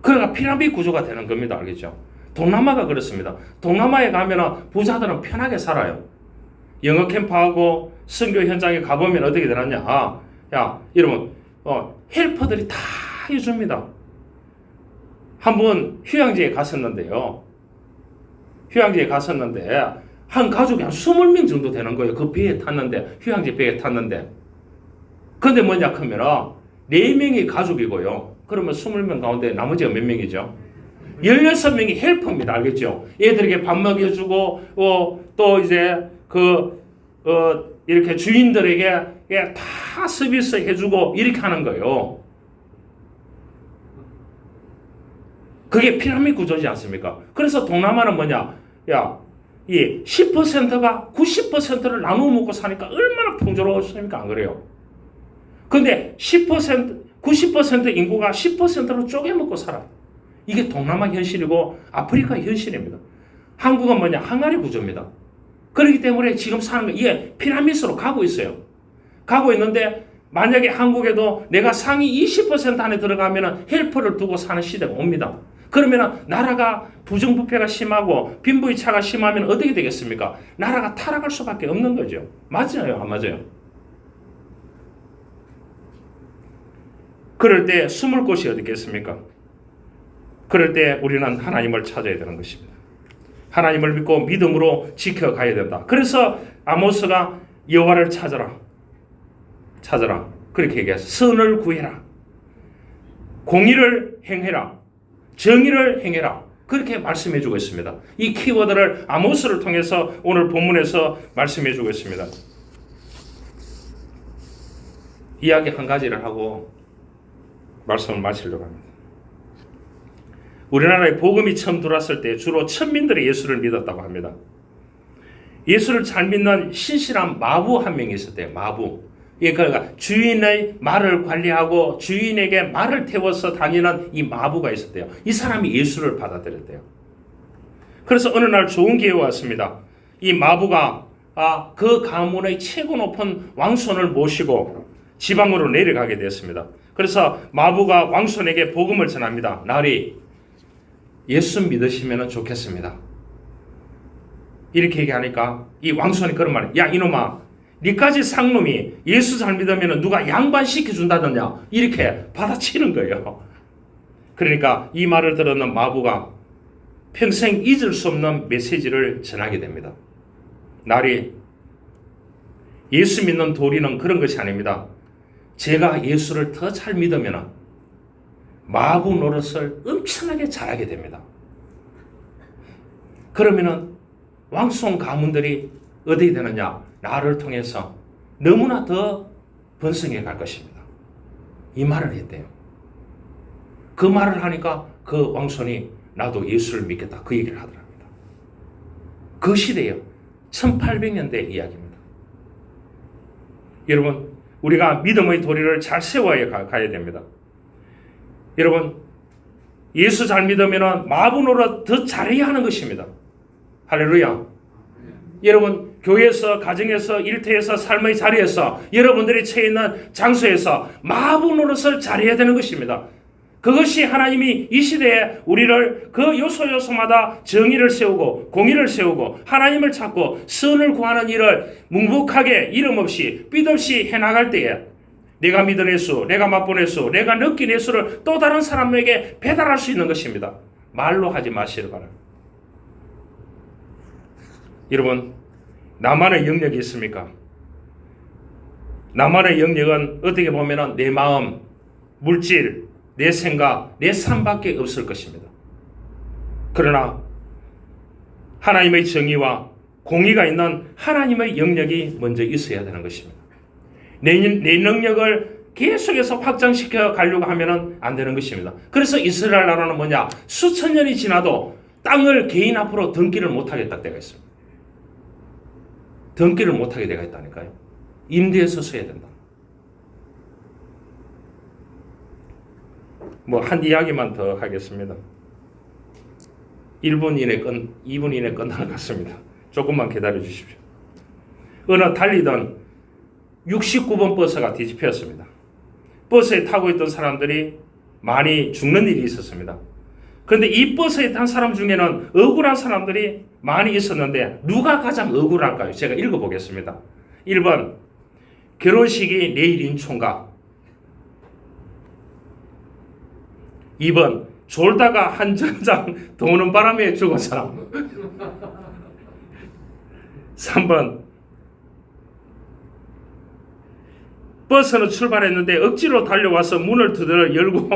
그러니까 피라미드 구조가 되는 겁니다. 알겠죠? 동남아가 그렇습니다. 동남아에 가면 부자들은 편하게 살아요. 영어 캠프하고 선교 현장에 가보면 어떻게 되느냐? 야, 여러분 헬퍼들이 다 해줍니다. 한번 휴양지에 갔었는데요. 휴양지에 갔었는데 한 가족이 한 20명 정도 되는 거예요. 그 배에 탔는데, 휴양지 배에 탔는데. 근데 뭐냐 하면은 4명이 가족이고요. 그러면 20명 가운데 나머지가 몇 명이죠? 16명이 헬퍼입니다. 알겠죠? 애들에게 밥 먹여주고, 또 이제 이렇게 주인들에게 다 서비스 해주고 이렇게 하는 거예요. 그게 피라미드 구조지 않습니까? 그래서 동남아는 뭐냐? 이 10%가 90%를 나누어 먹고 사니까 얼마나 풍요로웠습니까? 안 그래요? 근데 90% 인구가 10%로 쪼개 먹고 살아요. 이게 동남아 현실이고 아프리카 현실입니다. 한국은 뭐냐? 항아리 구조입니다. 그렇기 때문에 지금 사는 거 이게 피라미드로 가고 있어요. 가고 있는데 만약에 한국에도 내가 상위 20% 안에 들어가면 헬퍼를 두고 사는 시대가 옵니다. 그러면 나라가 부정부패가 심하고 빈부의차가 심하면 어떻게 되겠습니까? 나라가 타락할 수밖에 없는 거죠. 맞아요? 안 맞아요? 그럴 때 숨을 곳이 어디 있겠습니까? 그럴 때 우리는 하나님을 찾아야 되는 것입니다. 하나님을 믿고 믿음으로 지켜가야 된다. 그래서 아모스가 여호와를 찾아라. 그렇게 얘기했어요. 선을 구해라. 공의를 행해라. 정의를 행해라. 그렇게 말씀해 주고 있습니다. 이 키워드를 아모스를 통해서 오늘 본문에서 말씀해 주고 있습니다. 이야기 한 가지를 하고 말씀을 마치려고 합니다. 우리나라에 복음이 처음 들어왔을 때 주로 천민들이 예수를 믿었다고 합니다. 예수를 잘 믿는 신실한 마부 한 명이 있었대요. 마부. 그러니까 주인의 말을 관리하고 주인에게 말을 태워서 다니는 이 마부가 있었대요. 이 사람이 예수를 받아들였대요. 그래서 어느 날 좋은 기회가 왔습니다. 이 마부가 그 가문의 최고 높은 왕손을 모시고 지방으로 내려가게 되었습니다. 그래서 마부가 왕손에게 복음을 전합니다. 나리 예수 믿으시면 좋겠습니다. 이렇게 얘기하니까 이 왕손이 그런 말이에요. 야 이놈아, 니까지 상놈이 예수 잘 믿으면 누가 양반시켜준다더냐 이렇게 받아치는 거예요. 그러니까 이 말을 들었는 마부가 평생 잊을 수 없는 메시지를 전하게 됩니다. 나리 예수 믿는 도리는 그런 것이 아닙니다. 제가 예수를 더 잘 믿으면 마부 노릇을 엄청나게 잘하게 됩니다. 그러면은 왕손 가문들이 어떻게 되느냐? 나를 통해서 너무나 더 번성해 갈 것입니다. 이 말을 했대요. 그 말을 하니까 그 왕손이 나도 예수를 믿겠다 그 얘기를 하더랍니다. 그 시대에요. 1800년대 이야기입니다. 여러분 우리가 믿음의 도리를 잘 세워야 가야 됩니다. 여러분 예수 잘 믿으면 마부노릇 더 잘해야 하는 것입니다. 할렐루야. 여러분 교회에서 가정에서 일터에서 삶의 자리에서 여러분들이 처해 있는 장소에서 마부 노릇을 잘해야 되는 것입니다. 그것이 하나님이 이 시대에 우리를 그 요소마다 정의를 세우고 공의를 세우고 하나님을 찾고 선을 구하는 일을 묵묵하게 이름 없이 삐 없이 해나갈 때에 내가 믿은 예수, 내가 맛본 예수, 내가 느낀 예수를 또 다른 사람에게 배달할 수 있는 것입니다. 말로 하지 마시길 바랍니다. 여러분 나만의 영역이 있습니까? 나만의 영역은 어떻게 보면 내 마음, 물질, 내 생각, 내 삶밖에 없을 것입니다. 그러나 하나님의 정의와 공의가 있는 하나님의 영역이 먼저 있어야 되는 것입니다. 내 능력을 계속해서 확장시켜 가려고 하면 안 되는 것입니다. 그래서 이스라엘 나라는 뭐냐? 수천 년이 지나도 땅을 개인 앞으로 등기를 못하게 딱 때가 있습니다. 등기를 못하게 되어 있다니까요. 임대해서 써야 된다. 한 이야기만 더 하겠습니다. 2분 이내 끝날 것 같습니다. 조금만 기다려 주십시오. 어느 달리던 69번 버스가 뒤집혔습니다. 버스에 타고 있던 사람들이 많이 죽는 일이 있었습니다. 그런데 이 버스에 탄 사람 중에는 억울한 사람들이 많이 있었는데 누가 가장 억울할까요? 제가 읽어보겠습니다. 1번 결혼식이 내일인 총각. 2번 졸다가 한 정장 도는 바람에 죽은 사람. 3번 버스는 출발했는데 억지로 달려와서 문을 두드려 열고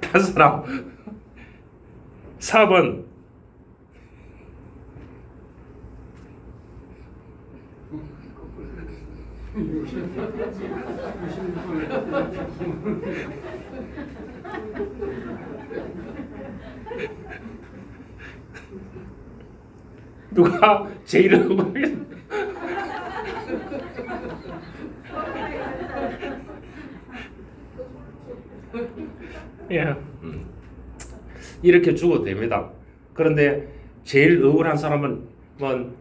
간 사람. 4번 누가 제일 억울해? 예. 이렇게 죽어도 됩니다. 그런데 제일 억울한 사람은 뭐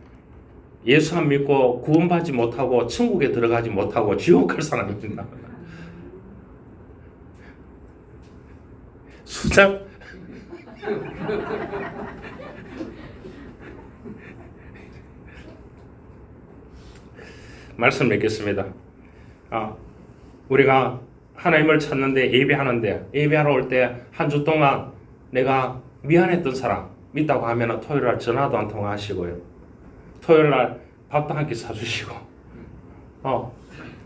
예수 안 믿고 구원받지 못하고 천국에 들어가지 못하고 지옥 갈 사람입니다. 수작 말씀 맺겠습니다. 우리가 하나님을 찾는데 예배하러 올 때 한 주 동안 내가 미안했던 사람 믿다고 하면 토요일 날 전화도 한 통 하시고요. 토요일 날 밥도 한 끼 사주시고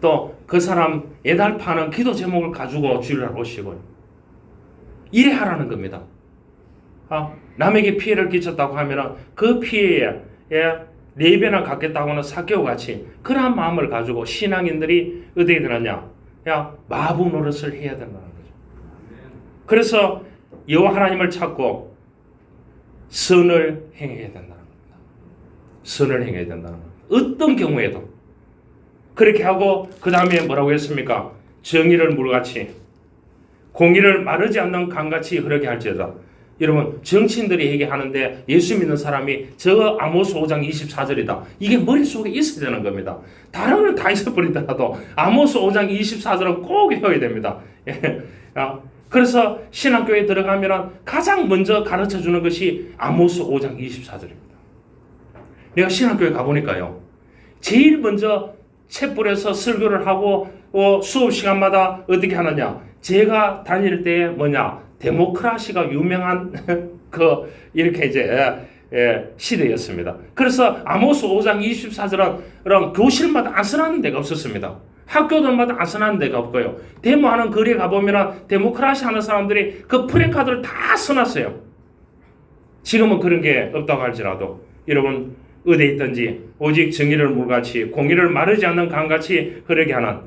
또 그 사람 애달파는 기도 제목을 가지고 주일날 오시고요. 이래 하라는 겁니다. 남에게 피해를 끼쳤다고 하면 그 피해에 4배나 갚겠다고는 사개오 같이 그러한 마음을 가지고 신앙인들이 어디에 되느냐? 마부 노릇을 해야 된다는 거죠. 그래서 여호와 하나님을 찾고 선을 행해야 된다는 겁니다. 선을 행해야 된다는 겁니다. 어떤 경우에도 그렇게 하고 그 다음에 뭐라고 했습니까? 정의를 물같이 공의를 마르지 않는 강같이 흐르게 할지어다. 여러분 정치인들이 얘기하는데 예수 믿는 사람이 저 아모스 5장 24절이다. 이게 머릿속에 있어야 되는 겁니다. 다른 건 다 있어버리더라도 아모스 5장 24절은 꼭 외워야 됩니다. 그래서 신학교에 들어가면 가장 먼저 가르쳐주는 것이 아모스 5장 24절입니다. 내가 신학교에 가보니까요. 제일 먼저 챗불에서 설교를 하고 수업 시간마다 어떻게 하느냐. 제가 다닐 때 데모크라시가 유명한 이렇게 이제 시대였습니다. 그래서 아모스 5장 24절은 교실마다 안 써놨는 데가 없었습니다. 학교들마다 안 써놨는 데가 없고요. 데모하는 거리에 가보면 데모크라시 하는 사람들이 그 프랜카드를 다 써놨어요. 지금은 그런 게 없다고 할지라도 여러분 어디에 있든지 오직 정의를 물같이 공의를 마르지 않는 강같이 흐르게 하는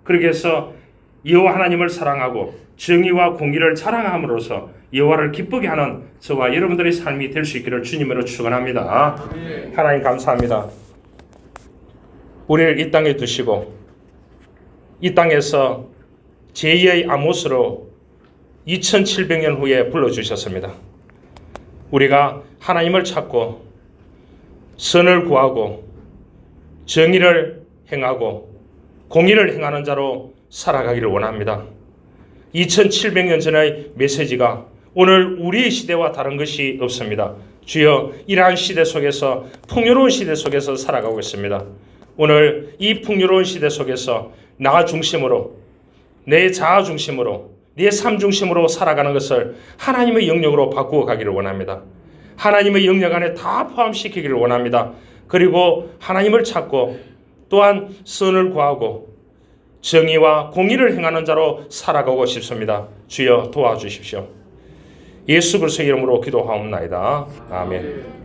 그렇게 해서 여호와 하나님을 사랑하고 정의와 공의를 자랑함으로써 여호와를 기쁘게 하는 저와 여러분들의 삶이 될 수 있기를 주님으로 축원합니다. 하나님 감사합니다. 우리를 이 땅에 두시고 이 땅에서 제2의 아모스로 2700년 후에 불러주셨습니다. 우리가 하나님을 찾고 선을 구하고 정의를 행하고 공의를 행하는 자로 살아가기를 원합니다. 2700년 전의 메시지가 오늘 우리의 시대와 다른 것이 없습니다. 주여 이러한 시대 속에서 풍요로운 시대 속에서 살아가고 있습니다. 오늘 이 풍요로운 시대 속에서 나 중심으로 내 자아 중심으로 내 삶 중심으로 살아가는 것을 하나님의 영역으로 바꾸어 가기를 원합니다. 하나님의 영역 안에 다 포함시키기를 원합니다. 그리고 하나님을 찾고 또한 선을 구하고 정의와 공의를 행하는 자로 살아가고 싶습니다. 주여 도와주십시오. 예수 그리스도의 이름으로 기도하옵나이다. 아멘.